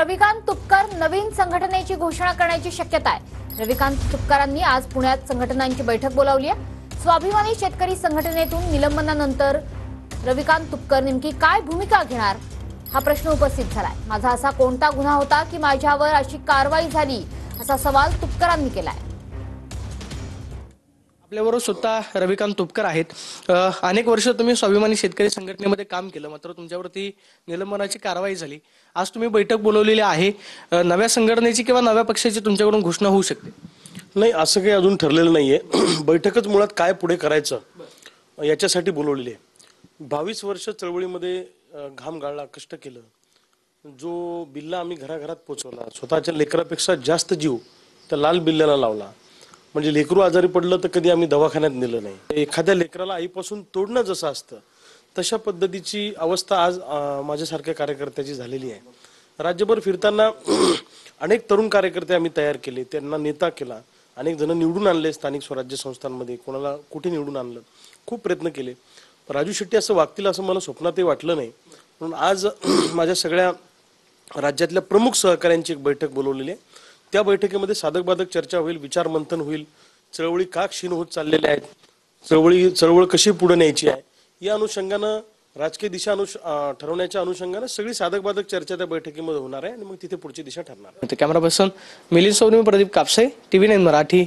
रविकांत तुपकर नवीन संघटनेची घोषणा करण्याची शक्यता आहे। रविकांत तुपकरांनी आज पुण्यात संघटनांची बैठक बोलावली आहे। स्वाभिमानी शेतकरी संघटनेतून निलंबनानंतर रविकांत तुपकर नेमकी काय भूमिका घेणार हा प्रश्न उपस्थित झालाय। माझा असा कोणता गुन्हा होता की माझ्यावर अशी कारवाई झाली, असा सवाल तुपकरांनी केलाय। आपल्याबरोबर स्वतः रविकांत तुपकर आहेत। अनेक वर्ष तुम्ही स्वाभिमानी शेतकरी संघटनेमध्ये काम केलं, मात्र तुमच्यावरती निलंबनाची कारवाई झाली। आज तुम्ही बैठक बोलवलेली आहे। नव्या संघटनेची किंवा नव्या पक्षाची तुमच्याकडून घोषणा होऊ शकते? नाही, असं काही अजून ठरलेलं नाहीये। बैठकच मुळात काय पुढे करायचं याच्यासाठी बोलवलेली आहे। 22 वर्ष चळवळीमध्ये घाम गाळला, कष्ट केलं, जो बिल्ला आम्ही घराघरात पोहोचवला, स्वतःच्या लेकरापेक्षा जास्त जीव त्या लाल बिल्ल्याला लावला। म्हणजे लेकरू आजारी पडलं तर कधी आम्ही दवाखान्यात नेलं नाही। एखाद्या लेकराला आईपासून तोडणं जसं असतं तशा पद्धतीची अवस्था आज माझ्यासारख्या कार्यकर्त्याची झालेली आहे। राज्यभर फिरताना अनेक तरुण कार्यकर्ते आम्ही तयार केले, त्यांना नेता केला, अनेक जण निवडून आणले स्थानिक स्वराज्य संस्थांमध्ये, कोणाला कुठे निवडून आणलं, खूप प्रयत्न केले। राजू शेट्टी असं वागतील असं मला स्वप्नातही वाटलं नाही। म्हणून आज माझ्या सगळ्या राज्यातल्या प्रमुख सहकाऱ्यांची एक बैठक बोलवलेली आहे। त्या बैठकीमध्ये साधक बाधक चर्चा होईल, विचार मंथन होईल, चळवळी का क्षीण होत चाललेल्या आहेत, चळवळ कशी पुढे न्यायची आहे, या अनुषंगानं राजकीय दिशा ठरवण्याच्या अनुषंगानं सगळी साधक बाधक चर्चा त्या बैठकीमध्ये होणार आहे आणि मग तिथे पुढची दिशा ठरणार आहे। Camera person Milind Sonawane, Pradeep Kapse, TV9 Marathi,